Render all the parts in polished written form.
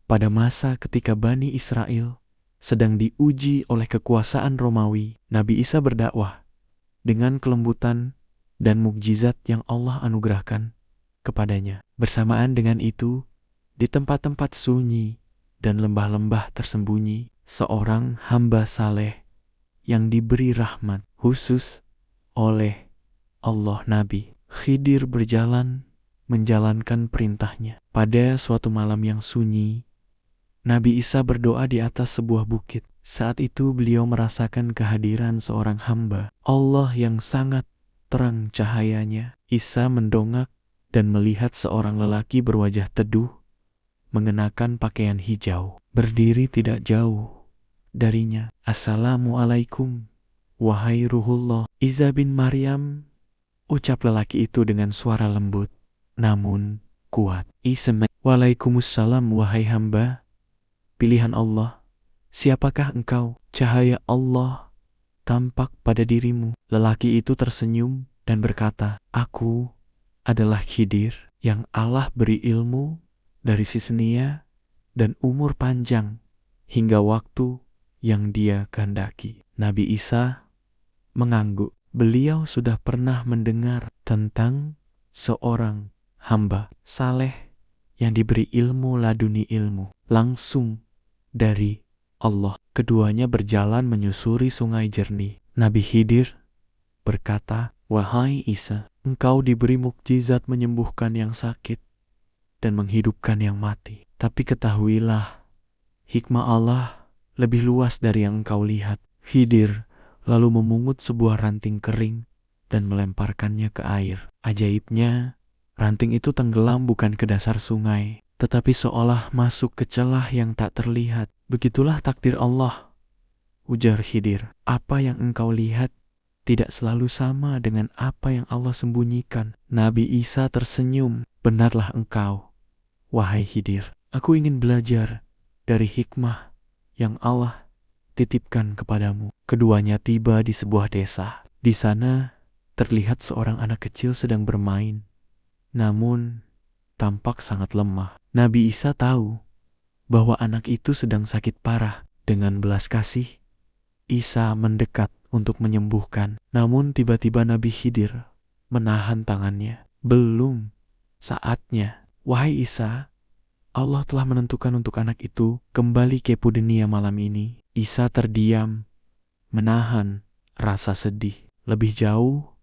pada masa ketika Bani Israel sedang diuji oleh kekuasaan Romawi, Nabi Isa berdakwah dengan kelembutan dan mukjizat yang Allah anugerahkan kepadanya. Bersamaan dengan itu, di tempat-tempat sunyi dan lembah-lembah tersembunyi, seorang hamba saleh yang diberi rahmat khusus oleh Allah, Nabi Khidir, berjalan menjalankan perintahnya. Pada suatu malam yang sunyi, Nabi Isa berdoa di atas sebuah bukit. Saat itu beliau merasakan kehadiran seorang hamba Allah yang sangat terang cahayanya. Isa mendongak dan melihat seorang lelaki berwajah teduh, mengenakan pakaian hijau, berdiri tidak jauh darinya. "Assalamualaikum, wahai Ruhullah Isa bin Maryam," ucap lelaki itu dengan suara lembut namun kuat. Isa: "Waalaikumsalam, wahai hamba pilihan Allah. Siapakah engkau?" "Cahaya Allah tampak pada dirimu." Lelaki itu tersenyum dan berkata, "Aku adalah Khidir yang Allah beri ilmu dari sisi nia dan umur panjang hingga waktu yang Dia kehendaki." Nabi Isa mengangguk. Beliau sudah pernah mendengar tentang seorang hamba saleh yang diberi ilmu laduni ilmu langsung dari Allah. Keduanya berjalan menyusuri sungai jernih. Nabi Khidir berkata, "Wahai Isa, engkau diberi mukjizat menyembuhkan yang sakit dan menghidupkan yang mati. Tapi ketahuilah, hikmah Allah lebih luas dari yang engkau lihat." Khidir lalu memungut sebuah ranting kering dan melemparkannya ke air. Ajaibnya, ranting itu tenggelam bukan ke dasar sungai, tetapi seolah masuk ke celah yang tak terlihat. "Begitulah takdir Allah," ujar Khidir. "Apa yang engkau lihat tidak selalu sama dengan apa yang Allah sembunyikan." Nabi Isa tersenyum. "Benarlah engkau, wahai Khidir. Aku ingin belajar dari hikmah yang Allah titipkan kepadamu." Keduanya tiba di sebuah desa. Di sana terlihat seorang anak kecil sedang bermain, namun tampak sangat lemah. Nabi Isa tahu bahwa anak itu sedang sakit parah. Dengan belas kasih, Isa mendekat untuk menyembuhkan. Namun tiba-tiba Nabi Khidir menahan tangannya. "Belum saatnya, wahai Isa. Allah telah menentukan untuk anak itu kembali ke dunia malam ini." Isa terdiam, menahan rasa sedih. Lebih jauh,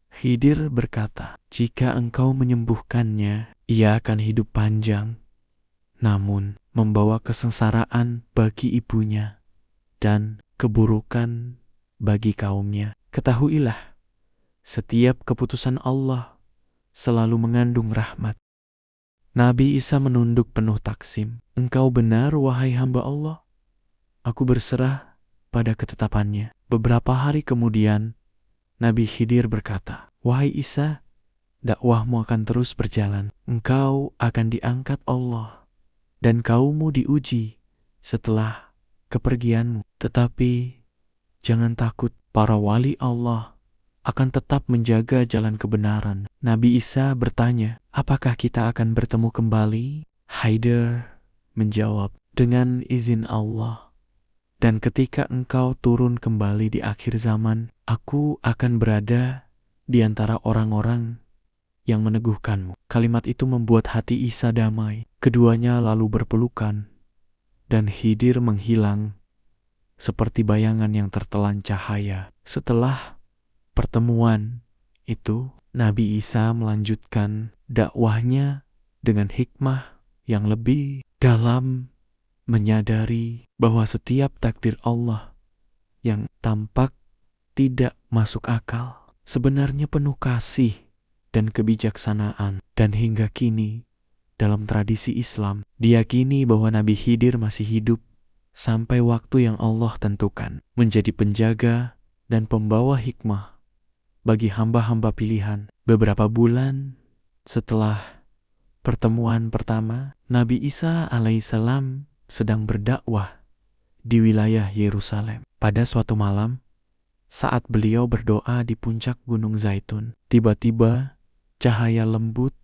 Khidir berkata, "Jika engkau menyembuhkannya, ia akan hidup panjang, namun membawa kesengsaraan bagi ibunya dan keburukan bagi kaumnya. Ketahuilah, setiap keputusan Allah selalu mengandung rahmat." Nabi Isa menunduk penuh taksim. "Engkau benar, wahai hamba Allah. Aku berserah pada ketetapannya." Beberapa hari kemudian, Nabi Khidir berkata, "Wahai Isa, dakwahmu akan terus berjalan. Engkau akan diangkat Allah dan kaummu diuji setelah kepergianmu. Tetapi jangan takut, para wali Allah akan tetap menjaga jalan kebenaran." Nabi Isa bertanya, "Apakah kita akan bertemu kembali?" Khidir menjawab, "Dengan izin Allah. Dan ketika engkau turun kembali di akhir zaman, aku akan berada di antara orang-orang yang meneguhkanmu." Kalimat itu membuat hati Isa damai. Keduanya lalu berpelukan, dan Khidir menghilang seperti bayangan yang tertelan cahaya. Setelah pertemuan itu, Nabi Isa melanjutkan dakwahnya dengan hikmah yang lebih dalam, menyadari bahwa setiap takdir Allah yang tampak tidak masuk akal sebenarnya penuh kasih dan kebijaksanaan. Dan hingga kini, dalam tradisi Islam, diyakini bahwa Nabi Khidir masih hidup sampai waktu yang Allah tentukan, menjadi penjaga dan pembawa hikmah bagi hamba-hamba pilihan. Beberapa bulan setelah pertemuan pertama, Nabi Isa alaihissalam sedang berdakwah di wilayah Yerusalem. Pada suatu malam, saat beliau berdoa di puncak Gunung Zaitun, tiba-tiba cahaya lembut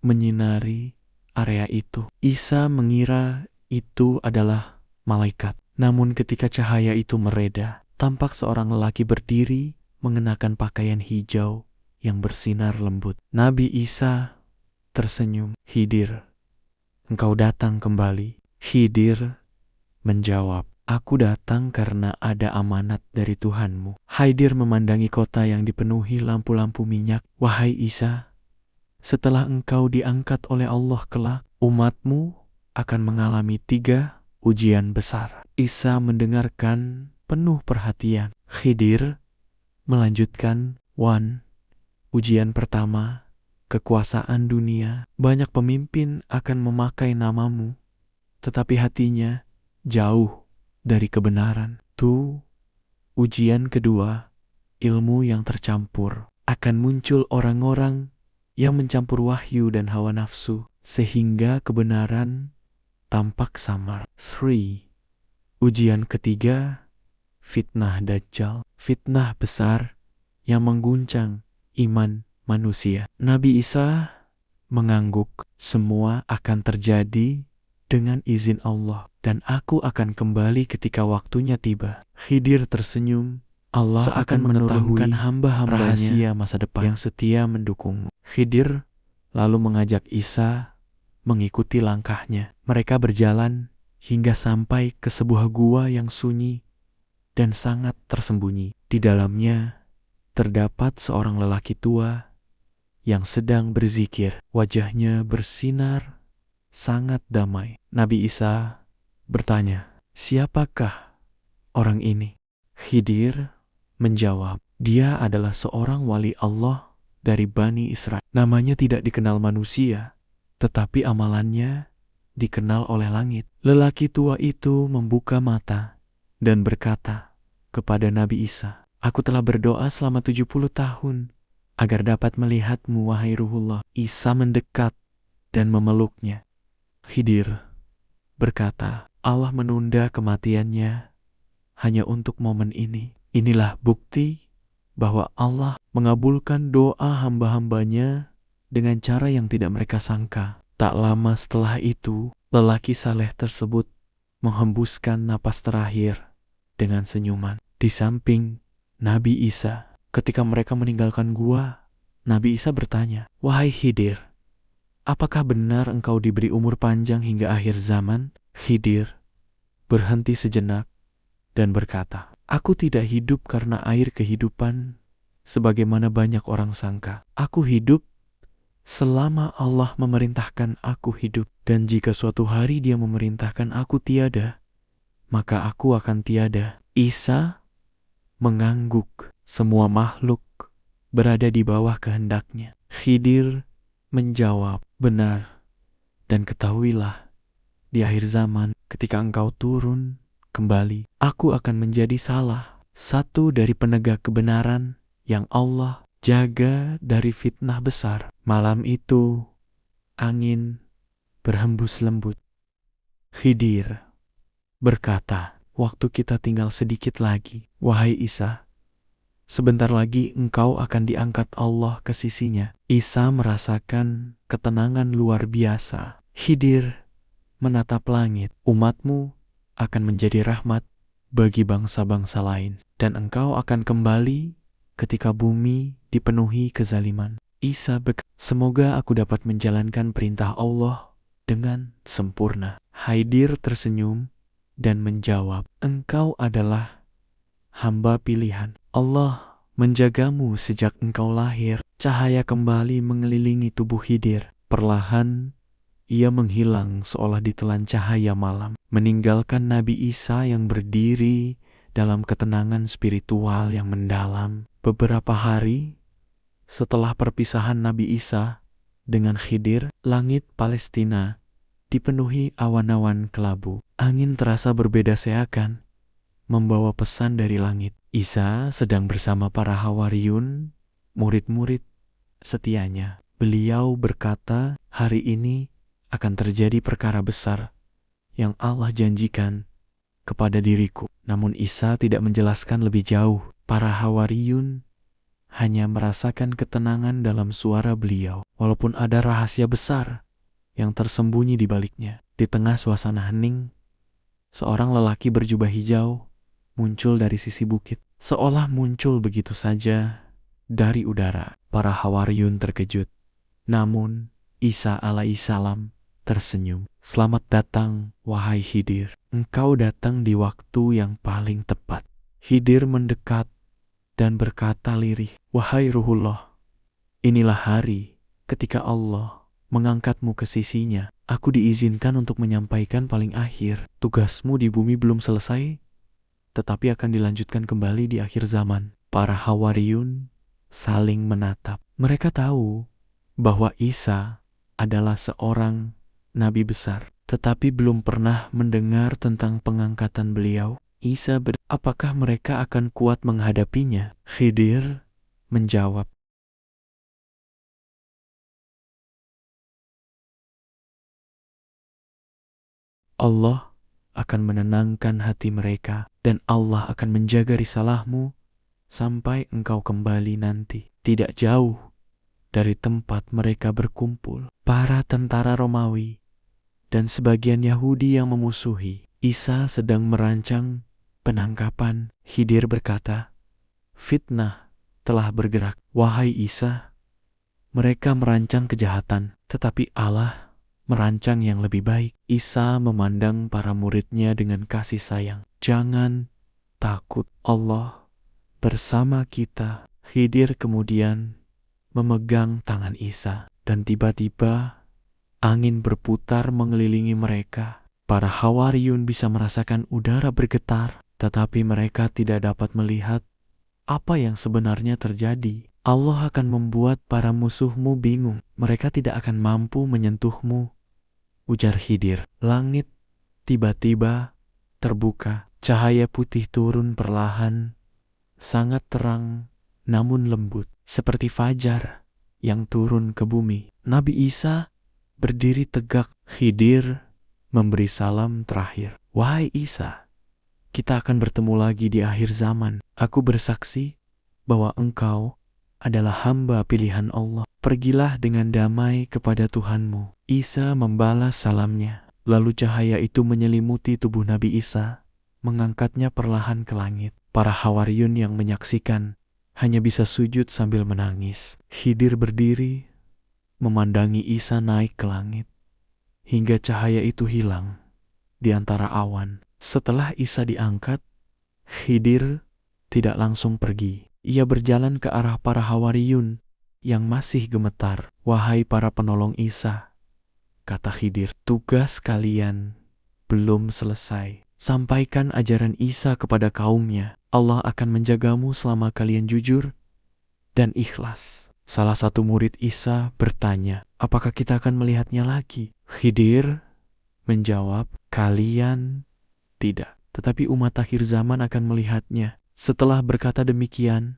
menyinari area itu. Isa mengira itu adalah malaikat. Namun ketika cahaya itu mereda, tampak seorang lelaki berdiri mengenakan pakaian hijau yang bersinar lembut. Nabi Isa tersenyum. Khidir, engkau datang kembali. Khidir menjawab, aku datang karena ada amanat dari Tuhanmu. Khidir memandangi kota yang dipenuhi lampu-lampu minyak. Wahai Isa, setelah engkau diangkat oleh Allah kelak, umatmu akan mengalami 3 ujian besar. Isa mendengarkan penuh perhatian. Khidir melanjutkan, ujian pertama, kekuasaan dunia. Banyak pemimpin akan memakai namamu, tetapi hatinya jauh dari kebenaran. Ujian kedua, ilmu yang tercampur. Akan muncul orang-orang yang mencampur wahyu dan hawa nafsu, sehingga kebenaran tampak samar. Ujian ketiga, fitnah Dajjal. Fitnah besar yang mengguncang iman manusia. Nabi Isa mengangguk, semua akan terjadi dengan izin Allah, dan aku akan kembali ketika waktunya tiba. Khidir tersenyum, Allah akan menurunkan hamba-hambanya rahasia masa depan yang setia mendukungmu. Khidir lalu mengajak Isa mengikuti langkahnya. Mereka berjalan hingga sampai ke sebuah gua yang sunyi dan sangat tersembunyi. Di dalamnya terdapat seorang lelaki tua yang sedang berzikir. Wajahnya bersinar sangat damai. Nabi Isa bertanya, siapakah orang ini? Khidir menjawab, dia adalah seorang wali Allah dari Bani Israel. Namanya tidak dikenal manusia, tetapi amalannya dikenal oleh langit. Lelaki tua itu membuka mata dan berkata kepada Nabi Isa, aku telah berdoa selama 70 tahun agar dapat melihatmu, wahai Ruhullah. Isa mendekat dan memeluknya. Khidir berkata, Allah menunda kematiannya hanya untuk momen ini. Inilah bukti bahwa Allah mengabulkan doa hamba-hambanya dengan cara yang tidak mereka sangka. Tak lama setelah itu, lelaki saleh tersebut menghembuskan napas terakhir dengan senyuman. Di samping Nabi Isa, ketika mereka meninggalkan gua, Nabi Isa bertanya, wahai Khidir, apakah benar engkau diberi umur panjang hingga akhir zaman? Khidir berhenti sejenak dan berkata, aku tidak hidup karena air kehidupan sebagaimana banyak orang sangka. Aku hidup selama Allah memerintahkan aku hidup, dan jika suatu hari Dia memerintahkan aku tiada, maka aku akan tiada. Isa mengangguk. Semua makhluk berada di bawah kehendaknya. Khidir menjawab, benar, dan ketahuilah, di akhir zaman ketika engkau turun kembali, aku akan menjadi salah satu dari penegak kebenaran yang Allah jaga dari fitnah besar. Malam itu, angin berhembus lembut. Khidir berkata, waktu kita tinggal sedikit lagi. Wahai Isa, sebentar lagi engkau akan diangkat Allah ke sisinya. Isa merasakan ketenangan luar biasa. Khidir menatap langit. Umatmu akan menjadi rahmat bagi bangsa-bangsa lain, dan engkau akan kembali ketika bumi dipenuhi kezaliman. Isa berkata, semoga aku dapat menjalankan perintah Allah dengan sempurna. Khidir tersenyum dan menjawab, engkau adalah hamba pilihan. Allah menjagamu sejak engkau lahir. Cahaya kembali mengelilingi tubuh Khidir. Perlahan ia menghilang seolah ditelan cahaya malam, meninggalkan Nabi Isa yang berdiri dalam ketenangan spiritual yang mendalam. Beberapa hari setelah perpisahan Nabi Isa dengan Khidir, langit Palestina dipenuhi awan-awan kelabu. Angin terasa berbeda seakan membawa pesan dari langit. Isa sedang bersama para Hawariyun, murid-murid setianya. Beliau berkata, hari ini akan terjadi perkara besar yang Allah janjikan kepada diriku. Namun Isa tidak menjelaskan lebih jauh. Para Hawariyun hanya merasakan ketenangan dalam suara beliau, walaupun ada rahasia besar yang tersembunyi di baliknya. Di tengah suasana hening, seorang lelaki berjubah hijau muncul dari sisi bukit, seolah muncul begitu saja dari udara. Para Hawariyun terkejut. Namun, Isa alaihissalam tersenyum. Selamat datang, wahai Khidir. Engkau datang di waktu yang paling tepat. Khidir mendekat dan berkata lirih, wahai Ruhullah, inilah hari ketika Allah mengangkatmu ke sisinya. Aku diizinkan untuk menyampaikan paling akhir. Tugasmu di bumi belum selesai, tetapi akan dilanjutkan kembali di akhir zaman. Para Hawariyun saling menatap. Mereka tahu bahwa Isa adalah seorang nabi besar, tetapi belum pernah mendengar tentang pengangkatan beliau. Apakah mereka akan kuat menghadapinya? Khidir menjawab, Allah akan menenangkan hati mereka dan Allah akan menjaga risalahmu sampai engkau kembali nanti. Tidak jauh dari tempat mereka berkumpul, para tentara Romawi dan sebagian Yahudi yang memusuhi Isa sedang merancang penangkapan. Khidir berkata, fitnah telah bergerak. Wahai Isa, mereka merancang kejahatan, tetapi Allah merancang yang lebih baik. Isa memandang para muridnya dengan kasih sayang. Jangan takut, Allah bersama kita. Khidir kemudian memegang tangan Isa dan tiba-tiba angin berputar mengelilingi mereka. Para Hawariyun bisa merasakan udara bergetar, tetapi mereka tidak dapat melihat apa yang sebenarnya terjadi. Allah akan membuat para musuhmu bingung. Mereka tidak akan mampu menyentuhmu, ujar Khidir. Langit tiba-tiba terbuka. Cahaya putih turun perlahan, sangat terang namun lembut, seperti fajar yang turun ke bumi. Nabi Isa berdiri tegak. Khidir memberi salam terakhir. Wahai Isa, kita akan bertemu lagi di akhir zaman. Aku bersaksi bahwa engkau adalah hamba pilihan Allah. Pergilah dengan damai kepada Tuhanmu. Isa membalas salamnya. Lalu cahaya itu menyelimuti tubuh Nabi Isa, mengangkatnya perlahan ke langit. Para Hawariyun yang menyaksikan hanya bisa sujud sambil menangis. Khidir berdiri, memandangi Isa naik ke langit, hingga cahaya itu hilang di antara awan. Setelah Isa diangkat, Khidir tidak langsung pergi. Ia berjalan ke arah para Hawariyun yang masih gemetar. Wahai para penolong Isa, kata Khidir, tugas kalian belum selesai. Sampaikan ajaran Isa kepada kaumnya. Allah akan menjagamu selama kalian jujur dan ikhlas. Salah satu murid Isa bertanya, apakah kita akan melihatnya lagi? Khidir menjawab, kalian tidak, tetapi umat akhir zaman akan melihatnya. Setelah berkata demikian,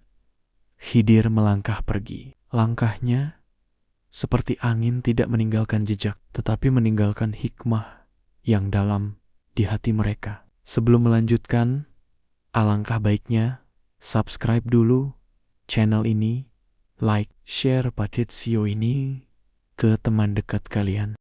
Khidir melangkah pergi. Langkahnya seperti angin, tidak meninggalkan jejak, tetapi meninggalkan hikmah yang dalam di hati mereka. Sebelum melanjutkan, alangkah baiknya subscribe dulu channel ini, like, share video ini ke teman dekat kalian.